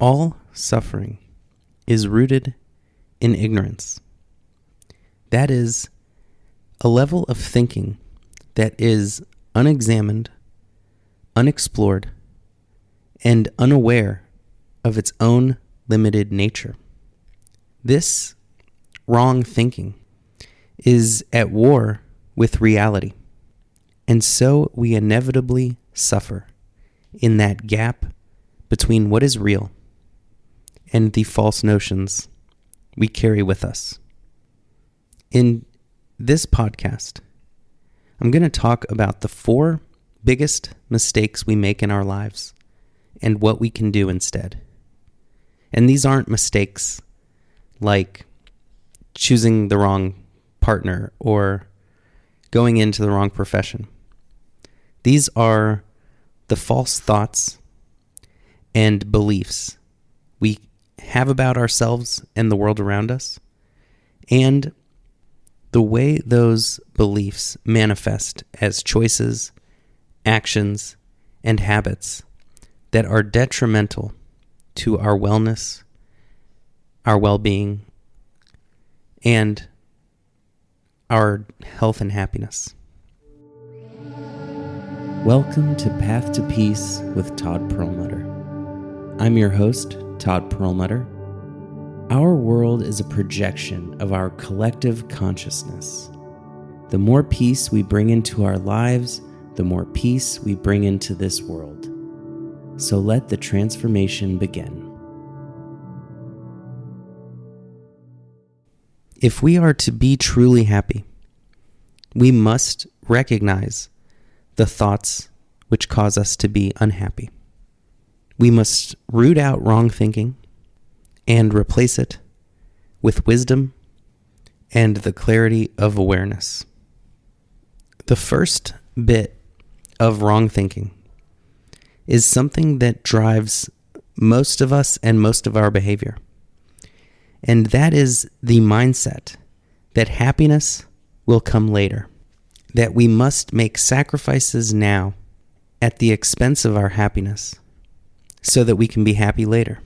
All suffering is rooted in ignorance. That is a level of thinking that is unexamined, unexplored, and unaware of its own limited nature. This wrong thinking is at war with reality, and so we inevitably suffer in that gap between what is real and the false notions we carry with us. In this podcast, I'm going to talk about the 4 biggest mistakes we make in our lives and what we can do instead. And these aren't mistakes like choosing the wrong partner or going into the wrong profession. These are the false thoughts and beliefs we have about ourselves and the world around us, and the way those beliefs manifest as choices, actions, and habits that are detrimental to our wellness, our well-being, and our health and happiness. Welcome to Path to Peace with Todd Perlmutter. I'm your host, Todd Perlmutter. Our world is a projection of our collective consciousness. The more peace we bring into our lives, the more peace we bring into this world. So let the transformation begin. If we are to be truly happy, we must recognize the thoughts which cause us to be unhappy. We must root out wrong thinking and replace it with wisdom and the clarity of awareness. The first bit of wrong thinking is something that drives most of us and most of our behavior. And that is the mindset that happiness will come later, that we must make sacrifices now at the expense of our happiness so that we can be happy later.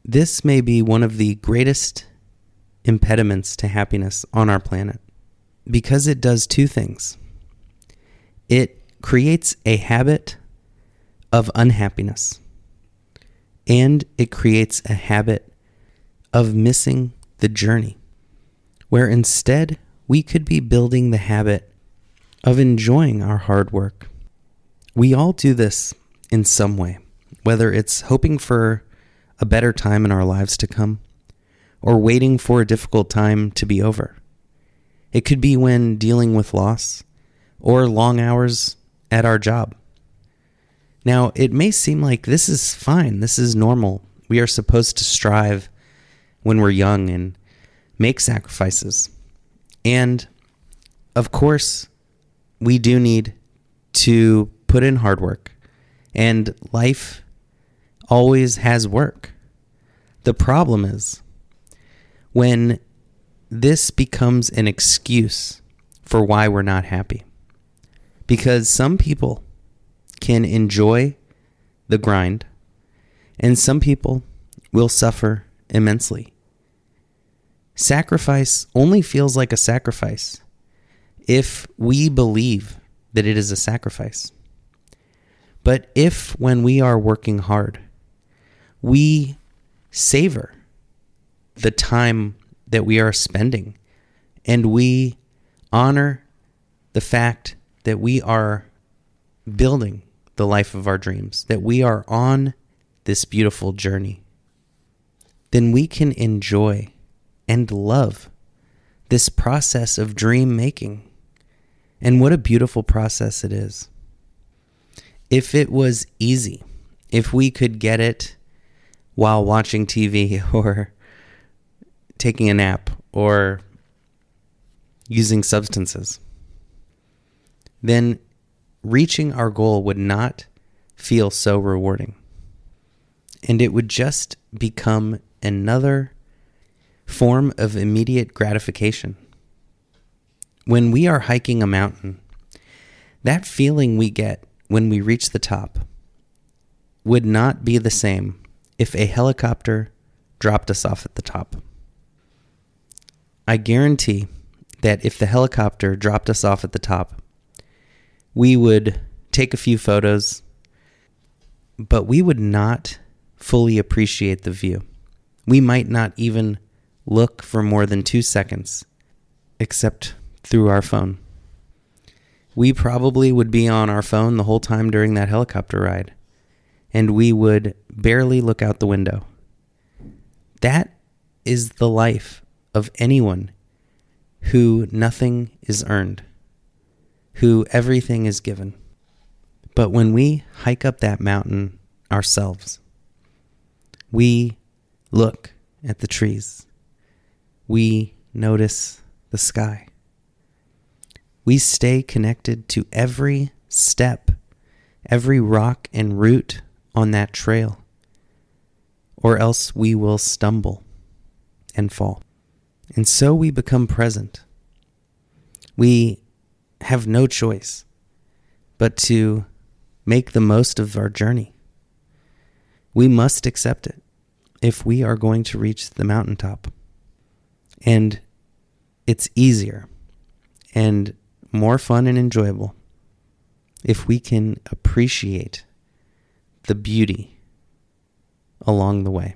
This may be one of the greatest impediments to happiness on our planet because it does 2 things. It creates a habit of unhappiness, and it creates a habit of missing the journey, where instead we could be building the habit of enjoying our hard work. We all do this in some way, whether it's hoping for a better time in our lives to come or waiting for a difficult time to be over. It could be when dealing with loss or long hours at our job. Now, it may seem like this is fine, this is normal. We are supposed to strive when we're young and make sacrifices. And of course, we do need to put in hard work, and life always has work. The problem is when this becomes an excuse for why we're not happy. Because some people can enjoy the grind, and some people will suffer immensely. Sacrifice only feels like a sacrifice if we believe that it is a sacrifice. But if, when we are working hard, we savor the time that we are spending and we honor the fact that we are building the life of our dreams, that we are on this beautiful journey, then we can enjoy and love this process of dream making. And what a beautiful process it is. If it was easy, if we could get it while watching TV or taking a nap or using substances, then reaching our goal would not feel so rewarding. And it would just become another form of immediate gratification. When we are hiking a mountain, that feeling we get when we reach the top would not be the same if a helicopter dropped us off at the top. I guarantee that if the helicopter dropped us off at the top, we would take a few photos, but we would not fully appreciate the view. We might not even look for more than 2 seconds, except through our phone. We probably would be on our phone the whole time during that helicopter ride, and we would barely look out the window. That is the life of anyone who nothing is earned, who everything is given. But when we hike up that mountain ourselves, we look at the trees. We notice the sky. We stay connected to every step, every rock and root on that trail, or else we will stumble and fall. And so we become present. We have no choice but to make the most of our journey. We must accept it if we are going to reach the mountaintop. And it's easier and more fun and enjoyable if we can appreciate the beauty along the way.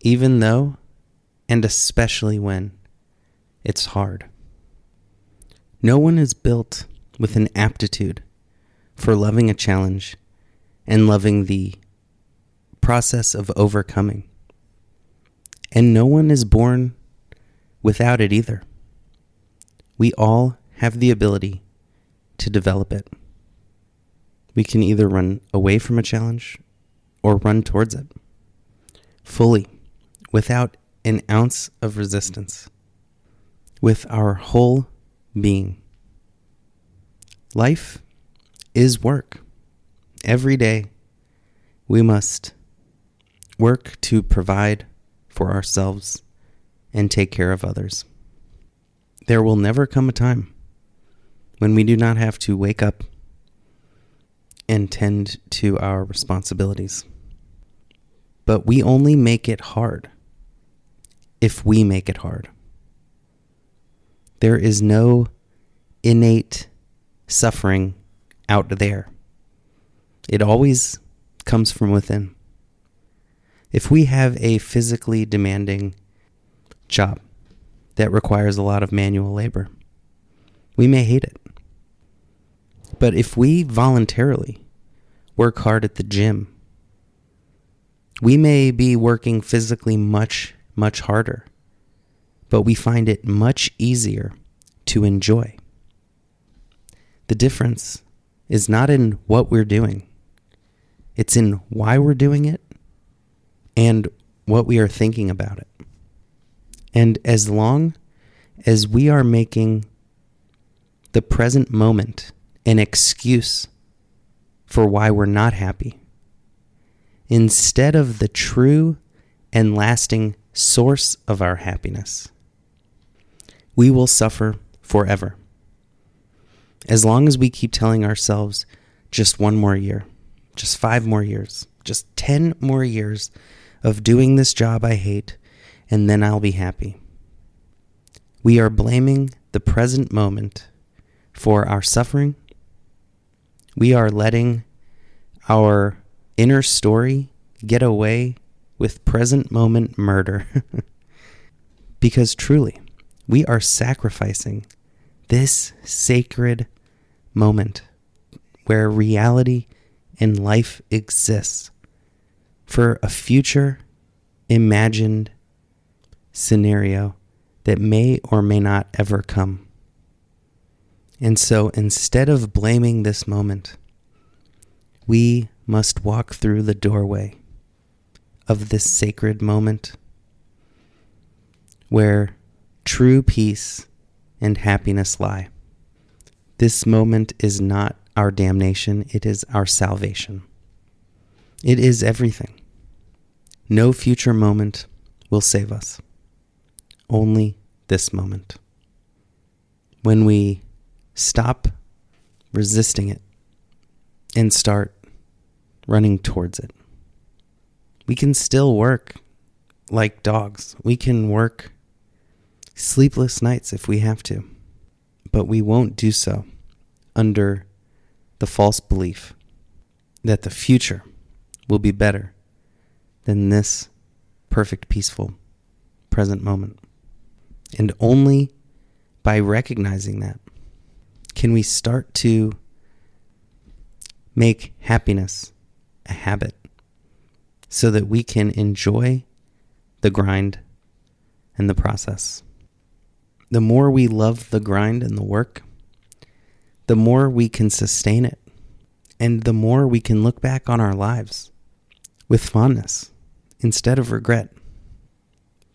Even though, and especially when, it's hard. No one is built with an aptitude for loving a challenge and loving the process of overcoming. And no one is born without it either. We all have the ability to develop it. We can either run away from a challenge or run towards it fully, without an ounce of resistance, with our whole being. Life is work. Every day we must work to provide for ourselves and take care of others. There will never come a time when we do not have to wake up and tend to our responsibilities. But we only make it hard if we make it hard. There is no innate suffering out there. It always comes from within. If we have a physically demanding job that requires a lot of manual labor, we may hate it. But if we voluntarily work hard at the gym, we may be working physically much, much harder, but we find it much easier to enjoy. The difference is not in what we're doing. It's in why we're doing it and what we are thinking about it. And as long as we are making the present moment an excuse for why we're not happy, instead of the true and lasting source of our happiness, we will suffer forever. As long as we keep telling ourselves, just 1 more year, just 5 more years, just 10 more years of doing this job I hate, and then I'll be happy. We are blaming the present moment for our suffering. We are letting our inner story get away with present moment murder. Because truly, we are sacrificing this sacred moment where reality and life exists for a future imagined scenario that may or may not ever come. And so instead of blaming this moment, we must walk through the doorway of this sacred moment where true peace and happiness lie. This moment is not our damnation, it is our salvation. It is everything. No future moment will save us. Only this moment. When we stop resisting it and start running towards it. We can still work like dogs. We can work sleepless nights if we have to, but we won't do so under the false belief that the future will be better than this perfect, peaceful present moment. And only by recognizing that can we start to make happiness a habit so that we can enjoy the grind and the process. The more we love the grind and the work, the more we can sustain it, and the more we can look back on our lives with fondness instead of regret.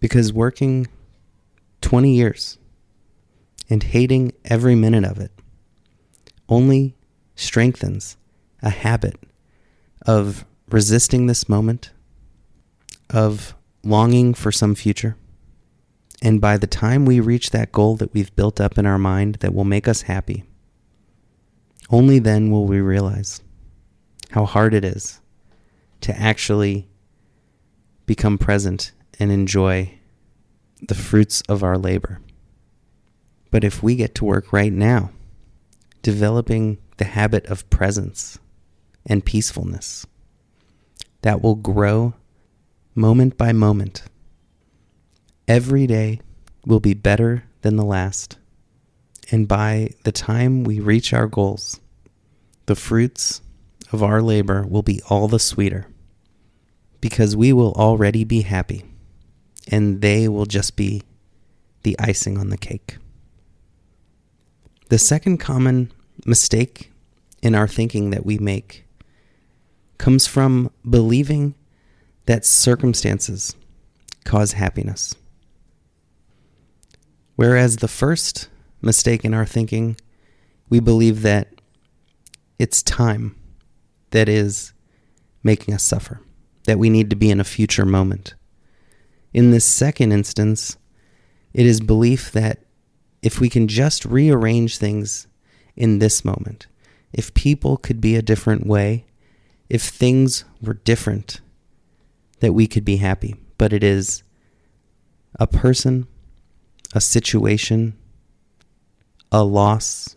Because working 20 years and hating every minute of it only strengthens a habit of resisting this moment, of longing for some future. And by the time we reach that goal that we've built up in our mind that will make us happy, only then will we realize how hard it is to actually become present and enjoy the fruits of our labor. But if we get to work right now, developing the habit of presence and peacefulness, that will grow moment by moment. Every day will be better than the last. And by the time we reach our goals, the fruits of our labor will be all the sweeter because we will already be happy and they will just be the icing on the cake. The second common mistake in our thinking that we make comes from believing that circumstances cause happiness. Whereas the first mistake in our thinking, we believe that it's time that is making us suffer, that we need to be in a future moment. In this second instance, it is belief that if we can just rearrange things in this moment, if people could be a different way, if things were different, that we could be happy. But it is a person, a situation, a loss,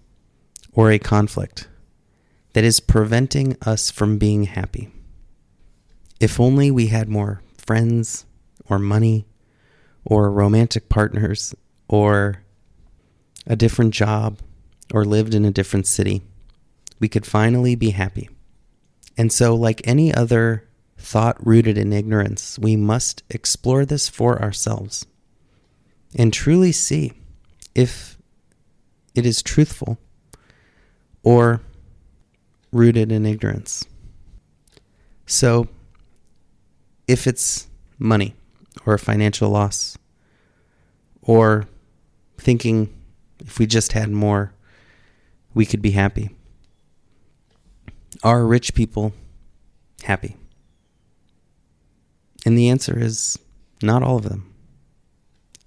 or a conflict that is preventing us from being happy. If only we had more friends or money or romantic partners or a different job or lived in a different city, we could finally be happy. And so, like any other thought rooted in ignorance, we must explore this for ourselves and truly see if it is truthful or rooted in ignorance. So, if it's money or a financial loss, or thinking if we just had more, we could be happy. Are rich people happy? And the answer is not all of them.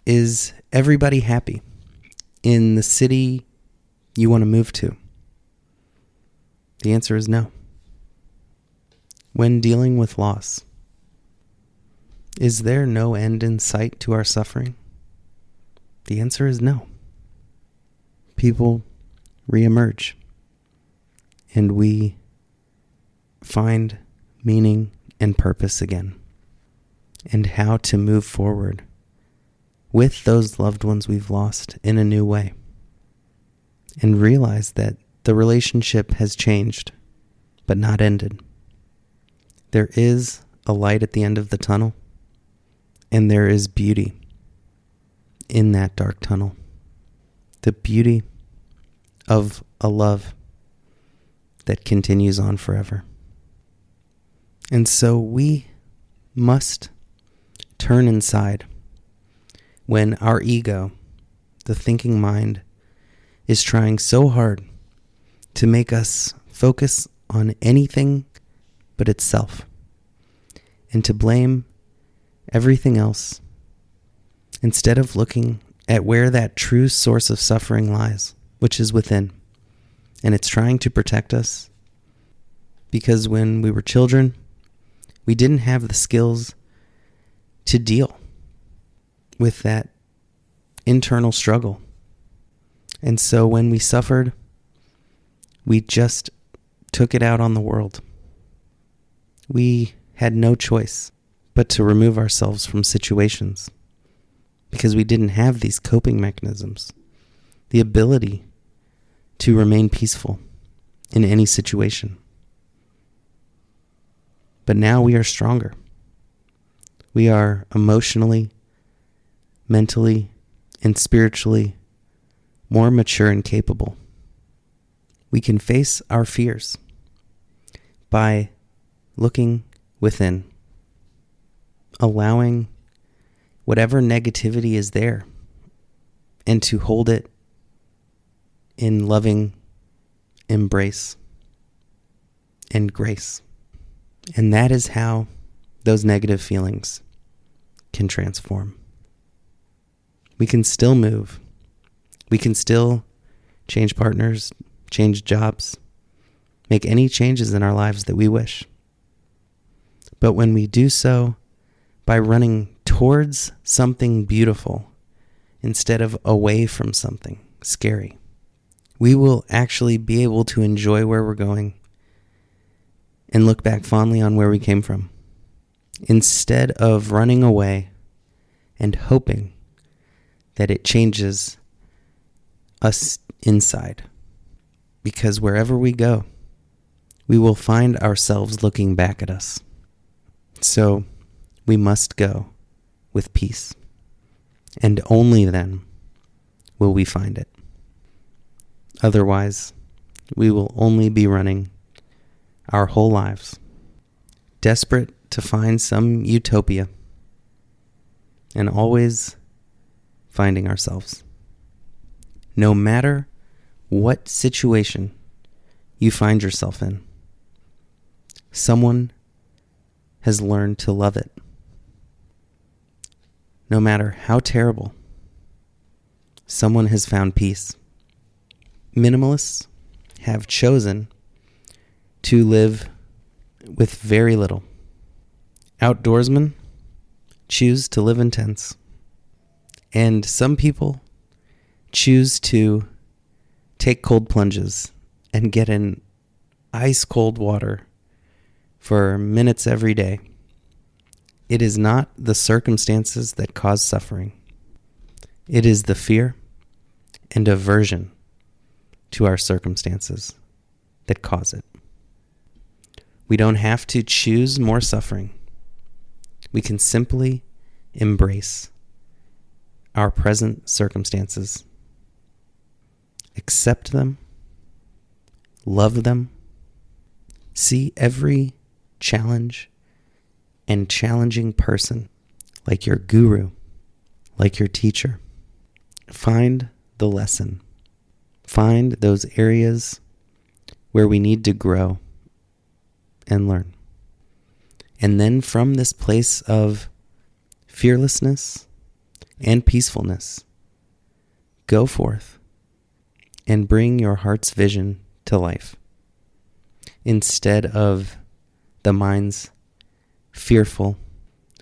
Is everybody happy in the city you want to move to? The answer is no. When dealing with loss, is there no end in sight to our suffering? The answer is no. People reemerge, and we find meaning and purpose again, and how to move forward with those loved ones we've lost in a new way, and realize that the relationship has changed, but not ended. There is a light at the end of the tunnel, and there is beauty in that dark tunnel. The beauty of a love that continues on forever. And so we must turn inside when our ego, the thinking mind, is trying so hard to make us focus on anything but itself, and to blame everything else instead of looking at where that true source of suffering lies, which is within. And it's trying to protect us because when we were children, We didn't have the skills to deal with that internal struggle. And so when we suffered, we just took it out on the world. We had no choice but to remove ourselves from situations because we didn't have these coping mechanisms, the ability to remain peaceful in any situation. But now we are stronger. We are emotionally, mentally, and spiritually more mature and capable. We can face our fears by looking within, allowing whatever negativity is there, and to hold it in loving embrace and grace. And that is how those negative feelings can transform. We can still move. We can still change partners, change jobs, make any changes in our lives that we wish. But when we do so by running towards something beautiful instead of away from something scary, we will actually be able to enjoy where we're going and look back fondly on where we came from, instead of running away and hoping that it changes us inside. Because wherever we go, we will find ourselves looking back at us. So we must go with peace, and only then will we find it. Otherwise, we will only be running our whole lives, desperate to find some utopia, and always finding ourselves. No matter what situation you find yourself in, someone has learned to love it. No matter how terrible, someone has found peace. Minimalists have chosen to live with very little. Outdoorsmen choose to live in tents. And some people choose to take cold plunges and get in ice cold water for minutes every day. It is not the circumstances that cause suffering. It is the fear and aversion to our circumstances that cause it. We don't have to choose more suffering. We can simply embrace our present circumstances, accept them, love them, see every challenge and challenging person like your guru, like your teacher. Find the lesson. Find those areas where we need to grow and learn. And then from this place of fearlessness and peacefulness, go forth and bring your heart's vision to life instead of the mind's fearful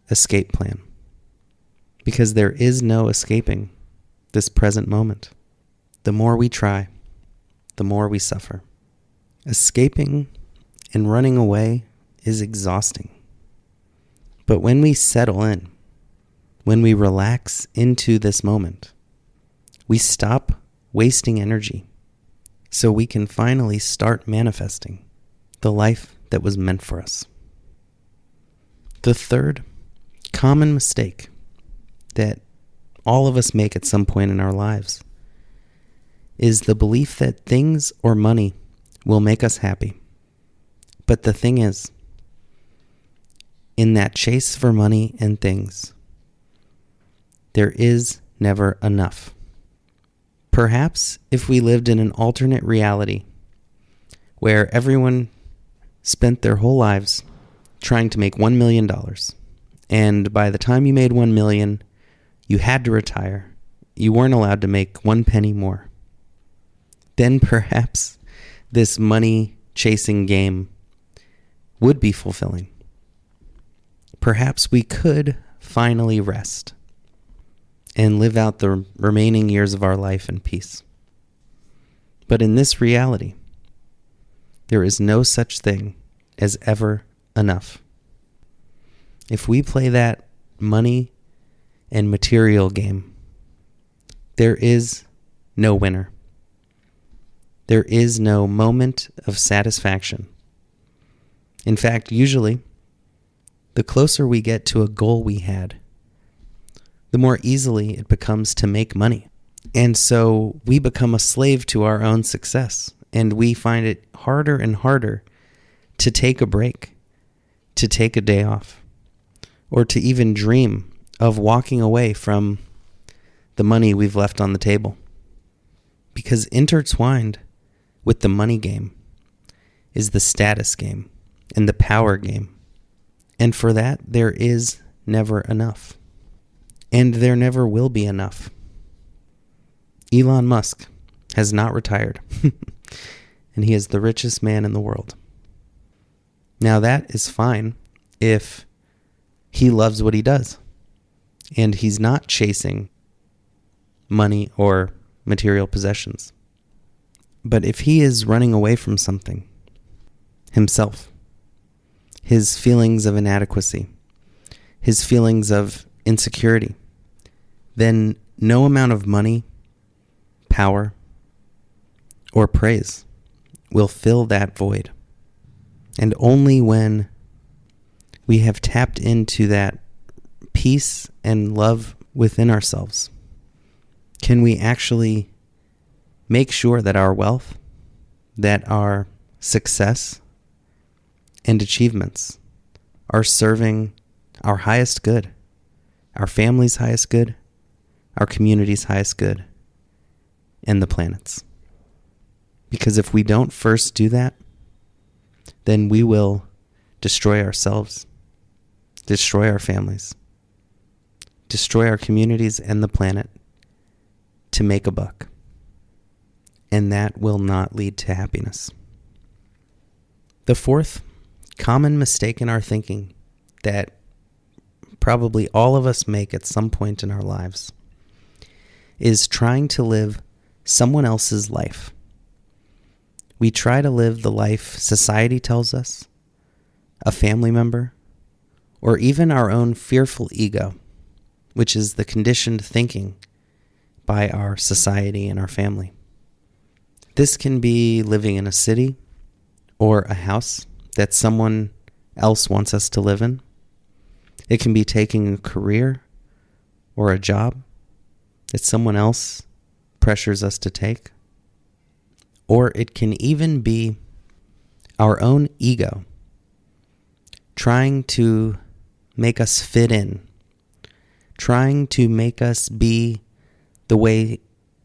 escape plan. Because there is no escaping this present moment. The more we try, the more we suffer. Escaping and running away is exhausting. But when we settle in, when we relax into this moment, we stop wasting energy so we can finally start manifesting the life that was meant for us. The third common mistake that all of us make at some point in our lives is the belief that things or money will make us happy. But the thing is, in that chase for money and things, there is never enough. Perhaps if we lived in an alternate reality where everyone spent their whole lives trying to make $1 million, and by the time you made $1 million, you had to retire. You weren't allowed to make one penny more. Then perhaps this money chasing game would be fulfilling. perhaps we could finally rest and live out the remaining years of our life in peace. But in this reality, there is no such thing as ever enough. If we play that money and material game, there is no winner. There is no moment of satisfaction. In fact, usually, the closer we get to a goal we had, the more easily it becomes to make money. And so we become a slave to our own success, and we find it harder and harder to take a break, to take a day off, or to even dream of walking away from the money we've left on the table. Because intertwined with the money game is the status game and the power game. And for that, there is never enough. And there never will be enough. Elon Musk has not retired. And he is the richest man in the world. Now that is fine if he loves what he does. And he's not chasing money or material possessions. But if he is running away from something, himself, his feelings of inadequacy, his feelings of insecurity, then no amount of money, power, or praise will fill that void. And only when we have tapped into that peace and love within ourselves can we actually make sure that our wealth, that our success and achievements are serving our highest good, our family's highest good, our community's highest good, and the planet's. Because if we don't first do that, then we will destroy ourselves, destroy our families, destroy our communities and the planet to make a buck. And that will not lead to happiness. The fourth common mistake in our thinking that probably all of us make at some point in our lives is trying to live someone else's life. We try to live the life society tells us, a family member, or even our own fearful ego, which is the conditioned thinking by our society and our family. This can be living in a city or a house that someone else wants us to live in. It can be taking a career or a job that someone else pressures us to take. Or it can even be our own ego trying to make us fit in, trying to make us be the way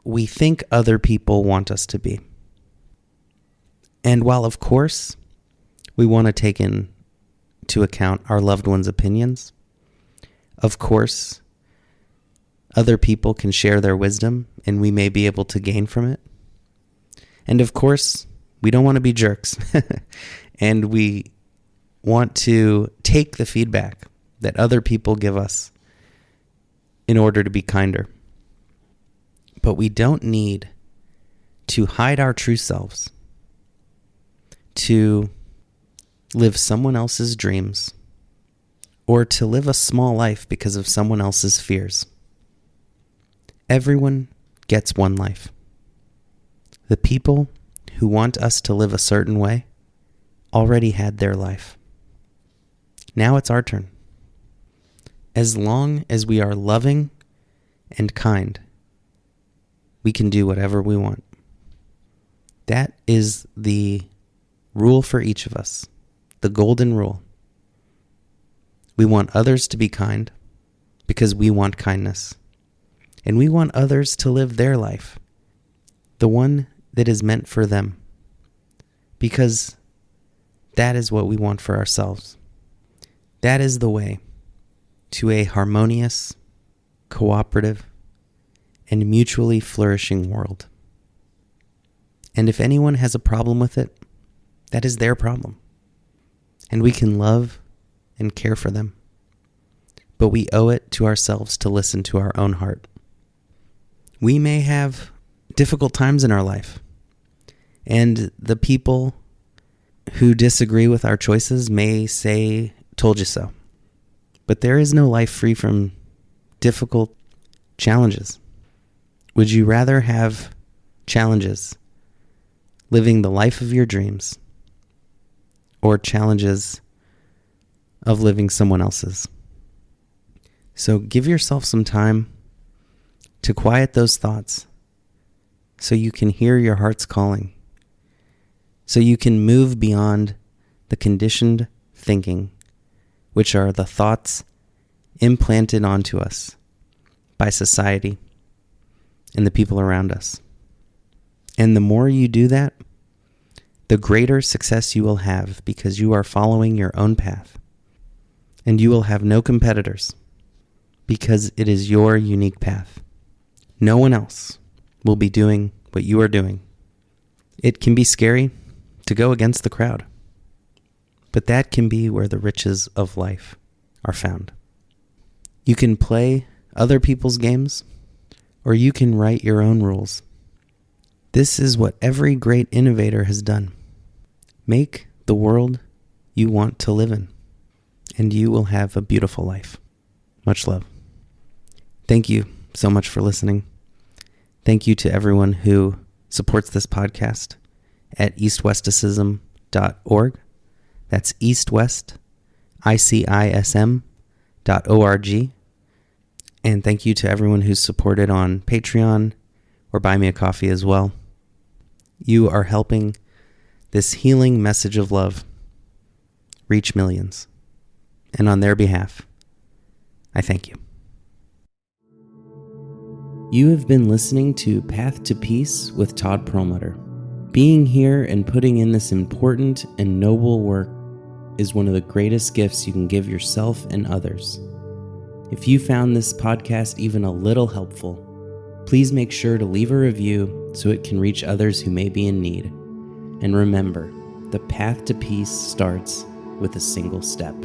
we think other people want us to be. And while, of course, we want to take into account our loved ones' opinions, of course, other people can share their wisdom and we may be able to gain from it. And of course, we don't want to be jerks. And we want to take the feedback that other people give us in order to be kinder. But we don't need to hide our true selves, to live someone else's dreams, or to live a small life because of someone else's fears. Everyone gets one life. The people who want us to live a certain way already had their life. Now it's our turn. As long as we are loving and kind, we can do whatever we want. That is the rule for each of us, the golden rule. We want others to be kind because we want kindness. And we want others to live their life, the one that is meant for them, because that is what we want for ourselves. That is the way to a harmonious, cooperative, and mutually flourishing world. And if anyone has a problem with it, that is their problem. And we can love and care for them but we owe it to ourselves to listen to our own heart. We may have difficult times in our life, and the people who disagree with our choices may say, "Told you so." But there is no life free from difficult challenges. Would you rather have challenges living the life of your dreams or challenges of living someone else's? So give yourself some time to quiet those thoughts so you can hear your heart's calling, so you can move beyond the conditioned thinking, which are the thoughts implanted onto us by society and the people around us. And the more you do that, the greater success you will have, because you are following your own path. And you will have no competitors, because it is your unique path. No one else will be doing what you are doing. It can be scary to go against the crowd, but that can be where the riches of life are found. You can play other people's games, or you can write your own rules. This is what every great innovator has done. Make the world you want to live in, and you will have a beautiful life. Much love. Thank you so much for listening. Thank you to everyone who supports this podcast at eastwesticism.org. That's eastwesticism.org. And thank you to everyone who's supported on Patreon or Buy Me a Coffee as well. You are helping this healing message of love reach millions. And on their behalf, I thank you. You have been listening to Path to Peace with Todd Perlmutter. Being here and putting in this important and noble work is one of the greatest gifts you can give yourself and others. If you found this podcast even a little helpful, please make sure to leave a review so it can reach others who may be in need. And remember, the path to peace starts with a single step.